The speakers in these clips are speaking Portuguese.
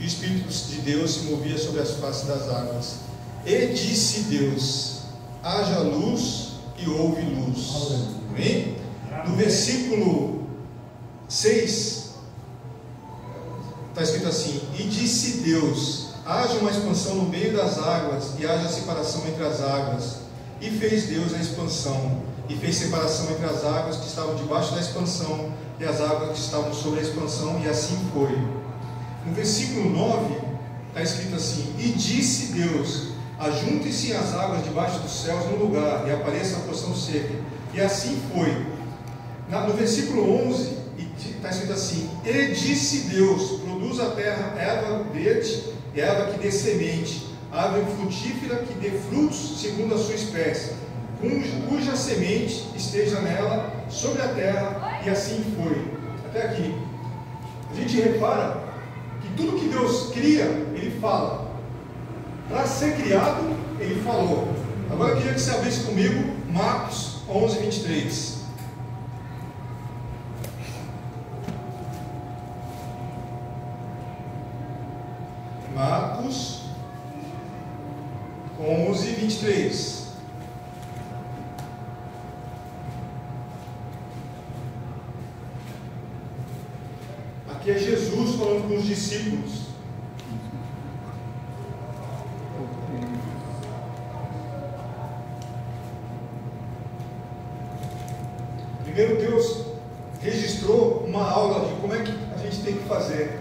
Espírito de Deus se movia sobre as faces das águas. E disse Deus: haja luz, e houve luz. Amém? No versículo 6 está escrito assim: e disse Deus: haja uma expansão no meio das águas, e haja separação entre as águas. E fez Deus a expansão, e fez separação entre as águas que estavam debaixo da expansão e as águas que estavam sobre a expansão, e assim foi. No versículo 9 está escrito assim: e disse Deus: ajuntem-se as águas debaixo dos céus num lugar, e apareça a porção seca. E assim foi. No versículo 11 está escrito assim: e disse Deus: produz a terra erva verde, erva que dê semente, árvore frutífera que dê frutos segundo a sua espécie, cuja semente esteja nela sobre a terra. E assim foi. Até aqui a gente repara que tudo que Deus cria, Ele fala. Para ser criado, Ele falou. Agora eu queria que você abrisse comigo Marcos 11, 23. Marcos 11, 23. Aqui é Jesus falando com os discípulos. Primeiro Deus registrou uma aula de como é que a gente tem que fazer.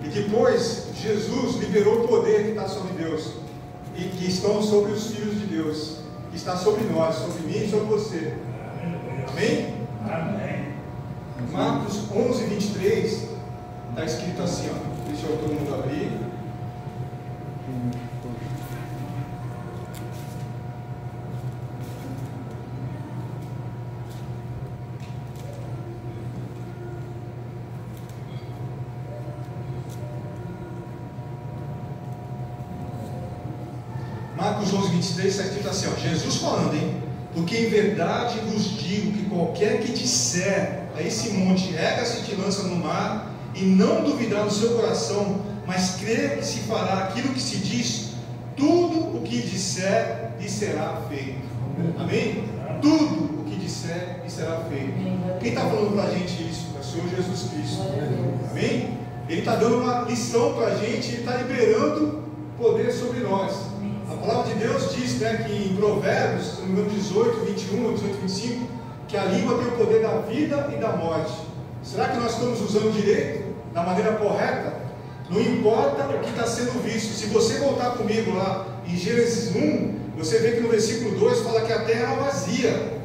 E depois Jesus liberou o poder que está sobre Deus e que estão sobre os filhos de Deus, que está sobre nós, sobre mim e sobre você. Amém? Amém. Marcos 11, 23 está escrito assim, ó. Deixa eu todo mundo abrir. Marcos 11, 23 está escrito assim, ó, Jesus falando, hein? Porque em verdade vos digo que qualquer que disser a esse monte, erga-se e te lança no mar, e não duvidar no seu coração, mas crer que se fará aquilo que se diz, tudo o que disser lhe será feito. Amém? Tudo o que disser lhe será feito. Quem está falando para a gente isso? É o Senhor Jesus Cristo. Amém? Ele está dando uma lição para a gente, Ele está liberando poder sobre nós. A palavra de Deus diz, né, que em Provérbios, se não me engano, 18, 21, 18, 25, que a língua tem o poder da vida e da morte. Será que nós estamos usando direito, da maneira correta? Não importa o que está sendo visto. Se você voltar comigo lá em Gênesis 1, você vê que no versículo 2 fala que a terra era vazia.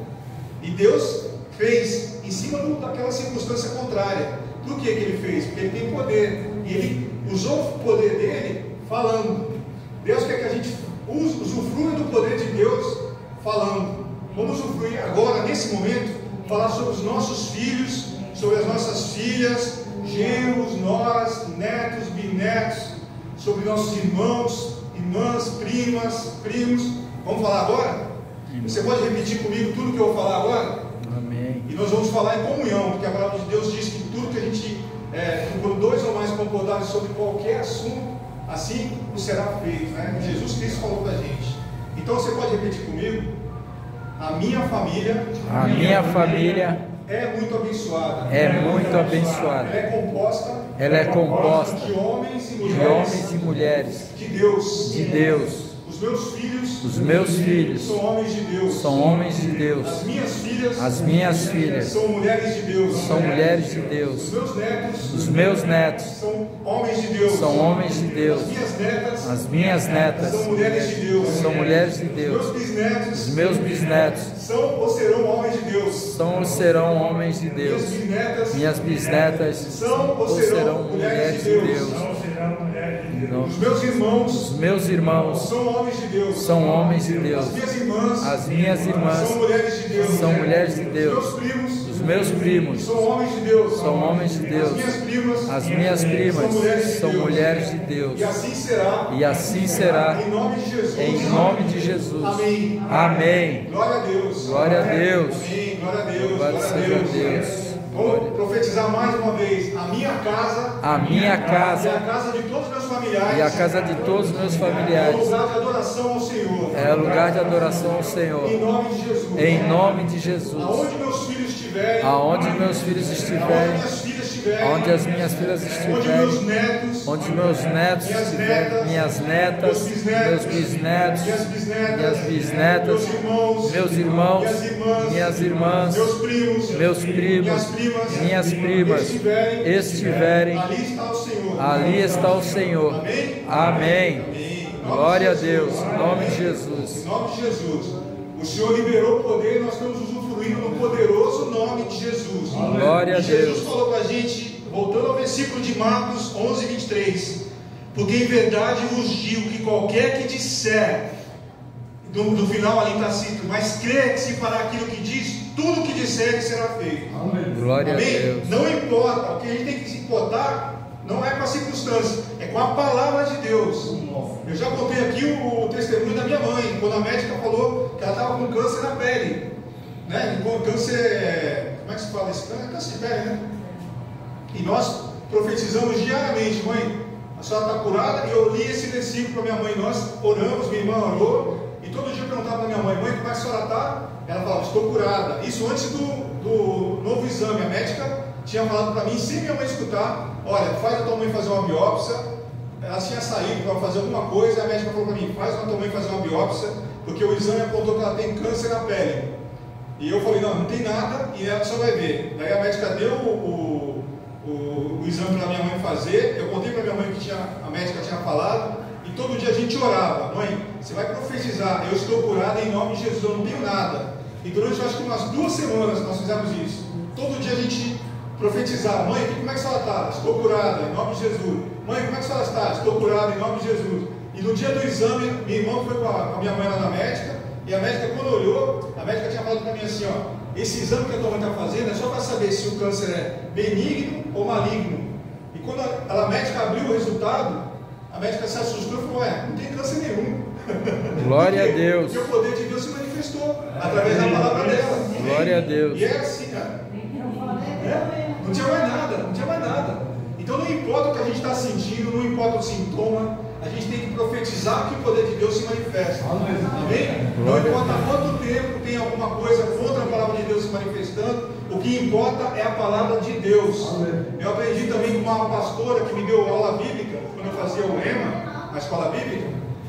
E Deus fez em cima daquela circunstância contrária. Por que Ele fez? Porque Ele tem poder. E Ele usou o poder dele falando. Deus quer que a gente usufrua do poder de Deus falando. Vamos usufruir agora, nesse momento, falar sobre os nossos filhos, sobre as nossas filhas, genros, noras, netos, bisnetos, sobre nossos irmãos, irmãs, primas, primos. Vamos falar agora? Você pode repetir comigo tudo que eu vou falar agora? Amém. E nós vamos falar em comunhão, porque a palavra de Deus diz que tudo que a gente, quando dois ou mais concordarem sobre qualquer assunto, assim o será feito, né? Jesus Cristo falou para a gente. Então você pode repetir comigo? A minha família é muito abençoada. Ela é composta de homens e mulheres de Deus. Os meus filhos são homens de Deus. As minhas filhas são mulheres de Deus. Os meus netos são homens de Deus. As minhas netas são mulheres de Deus. Os meus bisnetos são ou serão homens de Deus. Minhas bisnetas são ou serão mulheres de Deus. Os meus irmãos são homens de Deus. As minhas irmãs são mulheres de Deus. Os meus primos são homens de Deus. As minhas primas são mulheres de Deus. E assim será, em nome de Jesus. Amém. Glória a Deus. Glória a Deus. Amém. Glória a Deus. Louvado seja Deus. Vamos profetizar mais uma vez. A minha casa. A minha casa. E a casa de todos os meus familiares. E a casa de todos os meus É familiares. lugar de adoração ao Senhor. É lugar de adoração ao Senhor. Em nome de Jesus. Em nome de Jesus. Aonde meus filhos estiverem. Aonde meus filhos estiverem. Aonde minhas filhas estiverem. Onde as minhas filhas estiverem. Onde meus netos. Onde meus netos estiverem. Minhas netas. Meus bisnetos. Minhas bisnetas. Meus irmãos. Minhas irmãs. Meus primos. Minhas primas estiverem. Ali está o Senhor. Amém. Glória a Deus. Em nome de Jesus. Em nome de Jesus. O Senhor liberou o poder e nós estamos usufruindo no poderoso nome de Jesus. Glória a Deus. Jesus falou para a gente, voltando ao versículo de Marcos 11, 23. Porque em verdade vos digo que qualquer que disser, do final ali está escrito, mas crê que se fará aquilo que diz, tudo que disser que será feito. Glória a Amém? Deus. Não importa, o que a gente tem que se importar não é com a circunstância, é com a palavra de Deus. Eu já contei aqui o testemunho da minha mãe, quando a médica falou que ela estava com câncer na pele, né? Com câncer, como é que se fala isso? Câncer de pele, né? E nós profetizamos diariamente, mãe, a senhora está curada, e eu li esse versículo para minha mãe, nós oramos, minha irmã orou, e todo dia eu perguntava para minha mãe, como é que a senhora está? Ela falava, estou curada. Isso antes do novo exame, a médica tinha falado para mim, sem minha mãe escutar, olha, faz a tua mãe fazer uma biópsia. Ela tinha saído para fazer alguma coisa, a médica falou para mim, faz a tua mãe fazer uma biópsia, porque o exame apontou que ela tem câncer na pele. E eu falei, não tem nada, e ela só vai ver. Daí a médica deu o exame para minha mãe fazer, eu contei para minha mãe que a médica tinha falado, e todo dia a gente orava, mãe, você vai profetizar, eu estou curada em nome de Jesus, eu não tenho nada. E durante, acho que umas 2 semanas nós fizemos isso. Todo dia a gente profetizava, mãe, como é que a senhora está? Estou curada em nome de Jesus. Mãe, como é que a senhora está? Estou curada em nome de Jesus. E no dia do exame, minha irmã foi com a minha mãe lá na médica, e a médica, quando olhou, a médica tinha falado para mim assim, ó, esse exame que a tua mãe está fazendo é só para saber se o câncer é benigno ou maligno. E quando a médica abriu o resultado, a médica se assustou e falou, não tem câncer nenhum. Glória a Deus. Porque o poder de Deus se manifestou através da palavra dela. Glória a Deus. E é assim, cara. Não tinha mais nada, não tinha mais nada. Então não importa o que a gente está sentindo, não importa o sintoma, a gente tem que profetizar que o poder de Deus se manifesta. Amém? Não importa quanto tempo tem alguma coisa contra a palavra de Deus se manifestando, o que importa é a palavra de Deus. Eu aprendi também com uma pastora que me deu aula bíblica, quando eu fazia o rema, na escola bíblica,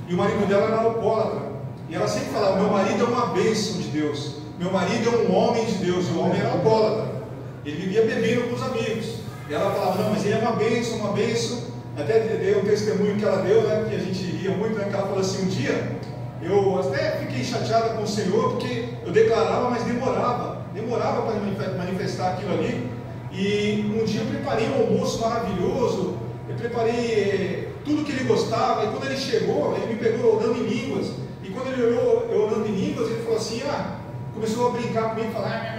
e o marido dela era alcoólatra. E ela sempre falava, meu marido é uma bênção de Deus, meu marido é um homem de Deus, e o homem era alcoólatra. Ele vivia bebendo com os amigos. E ela falava, não, mas ele é uma bênção, uma bênção. Até dei um testemunho que ela deu, né, que a gente ria muito, né, que ela falou assim, um dia, eu até fiquei chateada com o Senhor, porque eu declarava, mas demorava para manifestar aquilo ali. E um dia eu preparei um almoço maravilhoso, eu preparei tudo que ele gostava, e quando ele chegou, ele me pegou orando em línguas. E quando ele olhou eu orando em línguas, ele falou assim, começou a brincar comigo, falar,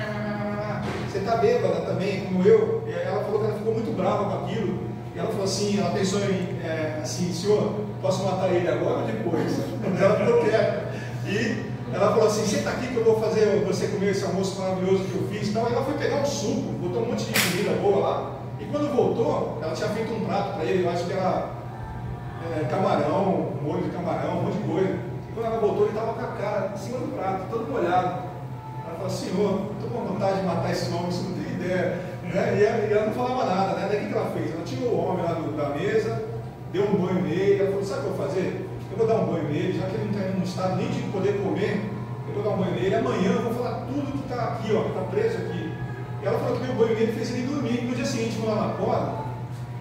você está bêbada também, como eu. E ela falou que ela ficou muito brava com aquilo. E ela falou assim, ela pensou em, assim, senhor, posso matar ele agora ou depois? Ela falou que E ela falou assim, senta aqui que eu vou fazer você comer esse almoço maravilhoso que eu fiz. Então ela foi pegar um suco, botou um monte de comida boa lá. E quando voltou, ela tinha feito um prato para ele, eu acho que era camarão, molho de camarão, um monte de coisa. E quando ela voltou, ele estava com a cara em cima do prato, todo molhado. Ela falou, senhor, estou com vontade de matar esse homem, você não tem ideia. Né? E ela não falava nada, né? Daí o que ela fez? Ela tirou o homem lá da mesa, deu um banho nele, ela falou, sabe o que eu vou fazer? Eu vou dar um banho nele, já que ele não está no estado nem de poder comer, eu vou dar um banho nele, amanhã eu vou falar tudo que está aqui, ó, que está preso aqui. E ela falou que meu banho nele fez ele dormir. No dia seguinte, quando ela acorda,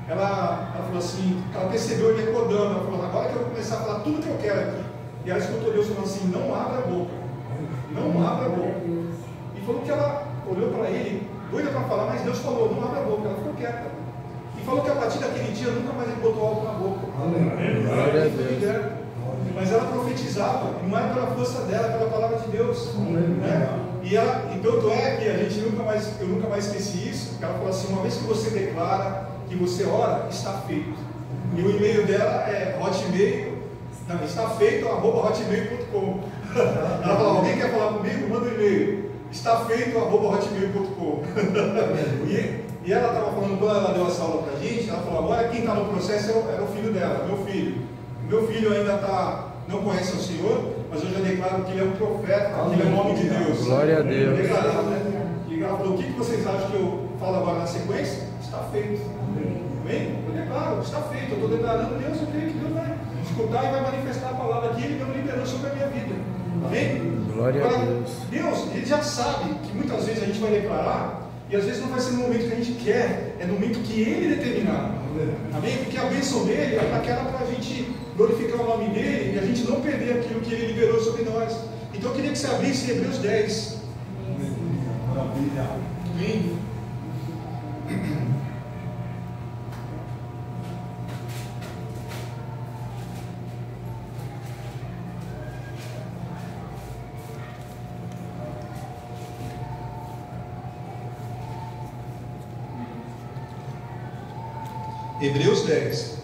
ela falou assim, ela percebeu ele acordando, ela falou, agora que eu vou começar a falar tudo que eu quero aqui. E ela escutou Deus falando assim, não abra a boca, não abra a boca. E falou que ela olhou para ele, doida para falar, mas Deus falou, não abra a boca, ela ficou quieta. E falou que a partir daquele dia nunca mais ele botou algo na boca. Mas ela profetizava, não era pela força dela, pela palavra de Deus. Né? E tanto é que eu nunca mais esqueci isso. Ela falou assim, uma vez que você declara, que você ora, está feito. E o e-mail dela é hotmail, não, está feito, @hotmail.com. Ela falou, alguém quer falar comigo? Manda um e-mail. está feito @hotmail.com. E ela estava falando, quando ela deu essa aula para a gente, ela falou, agora quem está no processo era o filho dela, meu filho. Meu filho ainda não conhece o Senhor, mas eu já declaro que ele é um profeta, que ele é um homem de Deus. Glória a Deus. Declarado, né? E ela falou, o que vocês acham que eu falo agora na sequência? Está feito. Amém? Eu declaro, está feito. Eu estou declarando, Deus, eu creio que Deus vai escutar e vai manifestar a palavra aqui, Ele me liberou sobre a minha vida. Amém? Glória a Deus. Deus, Ele já sabe que muitas vezes a gente vai declarar, e às vezes não vai ser no momento que a gente quer, é no momento que Ele determinar. Amém? Porque a bênção dele é aquela para a gente glorificar o nome dele e a gente não perder aquilo que Ele liberou sobre nós. Então eu queria que você abrisse Hebreus 10. Amém? Hebreus 10.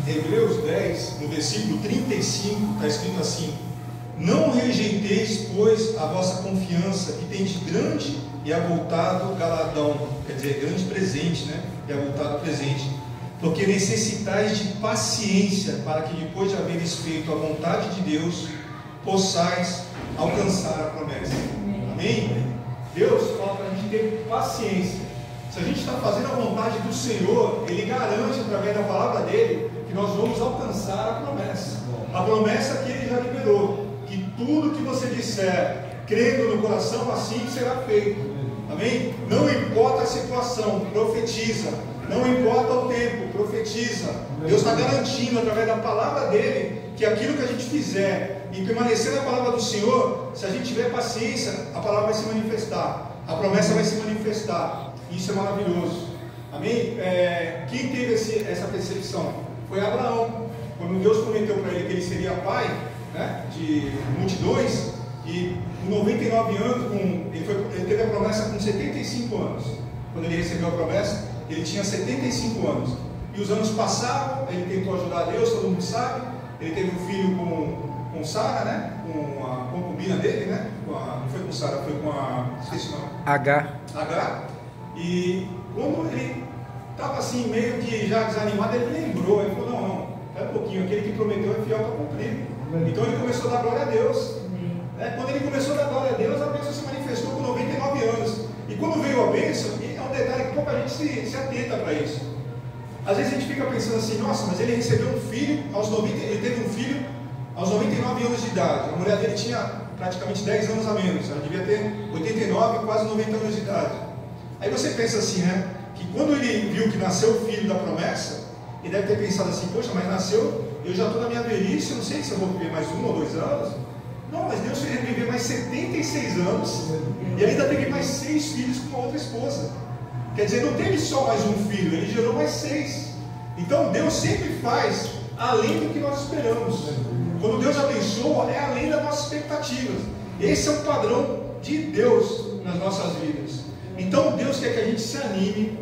Hebreus 10, no versículo 35, está escrito assim: não rejeiteis, pois, a vossa confiança, que tem de grande e avultado galardão, quer dizer, grande presente, né? E avultado presente, porque necessitais de paciência, para que depois de haveres feito a vontade de Deus, possais alcançar a promessa. Amém? Deus fala para a gente ter paciência. Se a gente está fazendo a vontade do Senhor, Ele garante através da palavra dele que nós vamos alcançar a promessa. A promessa que Ele já liberou, que tudo que você disser, crendo no coração, assim será feito. Amém? Não importa a situação, profetiza. Não importa o tempo, profetiza. Deus está garantindo através da palavra dele que aquilo que a gente fizer e permanecer na palavra do Senhor, se a gente tiver paciência, a palavra vai se manifestar, a promessa vai se manifestar. Isso é maravilhoso. Amém? Quem teve essa percepção foi Abraão. Quando Deus prometeu para ele que ele seria pai, né, de multidões, e com 99 anos, ele teve a promessa com 75 anos. Quando ele recebeu a promessa, ele tinha 75 anos. E os anos passaram, ele tentou ajudar a Deus, todo mundo sabe. Ele teve um filho com Sara, né? Com a concubina dele, né? Não foi com Sara, foi com esqueci o nome. Agar. E quando ele estava assim, meio que já desanimado, ele lembrou, ele falou, não, espera um pouquinho, aquele que prometeu é fiel para cumprir. Então ele começou a dar glória a Deus. Quando ele começou a dar glória a Deus, a bênção se manifestou com 99 anos. E quando veio a bênção, é um detalhe que pouca gente se atenta para isso. Às vezes a gente fica pensando assim, nossa, mas ele recebeu um filho, ele teve um filho aos 99 anos de idade. A mulher dele tinha praticamente 10 anos a menos, ela devia ter 89, quase 90 anos de idade. Aí você pensa assim, né, que quando ele viu que nasceu o filho da promessa, ele deve ter pensado assim, poxa, mas nasceu, eu já estou na minha velhice, eu não sei se eu vou viver mais 1 ou 2 anos. Não, mas Deus fez ele viver mais 76 anos e ainda teve mais 6 filhos com uma outra esposa. Quer dizer, não teve só mais um filho, ele gerou mais 6. Então Deus sempre faz além do que nós esperamos. Quando Deus abençoa, é além das nossas expectativas. Esse é o padrão de Deus nas nossas vidas. Então Deus quer que a gente se anime,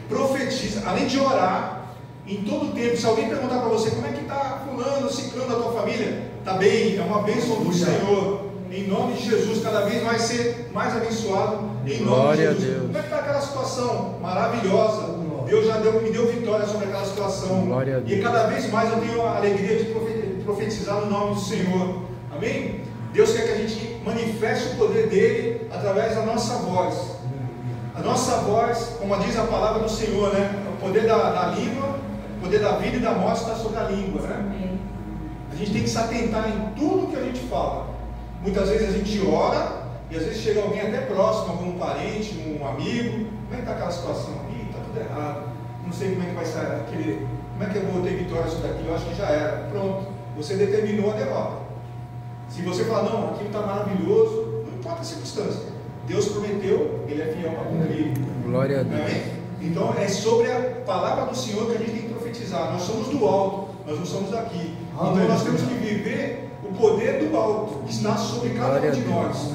profetiza, além de orar, em todo tempo. Se alguém perguntar para você, como é que está fulano, ciclano da tua família? Está bem, é uma bênção do Senhor. Em nome de Jesus, cada vez vai ser mais abençoado. Em nome de Jesus. Como é que está aquela situação maravilhosa? Deus já me deu vitória sobre aquela situação. E cada vez mais eu tenho a alegria de profetizar no nome do Senhor. Amém? Deus quer que a gente manifeste o poder dele através da nossa voz. A nossa voz, como diz a palavra do Senhor, né? O poder da língua, o poder da vida e da morte está sobre a língua, né? A gente tem que se atentar em tudo que a gente fala. Muitas vezes a gente ora e às vezes chega alguém até próximo, algum parente, um amigo. Como é que está aquela situação? Ih, está tudo errado. Não sei como é que vai sair aquele. Como é que eu vou ter vitória sobre aquilo? Eu acho que já era. Pronto. Você determinou a derrota. Se você falar, não, aquilo está maravilhoso, não importa a circunstância. Deus prometeu, Ele é fiel para cumprir. Glória a Deus. Então é sobre a palavra do Senhor que a gente tem que profetizar. Nós somos do alto, nós não somos daqui. Então nós temos que viver o poder do alto que está sobre cada um de nós.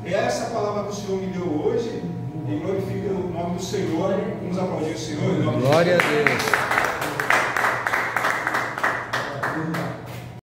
Essa palavra que o Senhor me deu hoje, e glorifica o nome do Senhor. Vamos aplaudir o Senhor em nome de Jesus. Glória a Deus.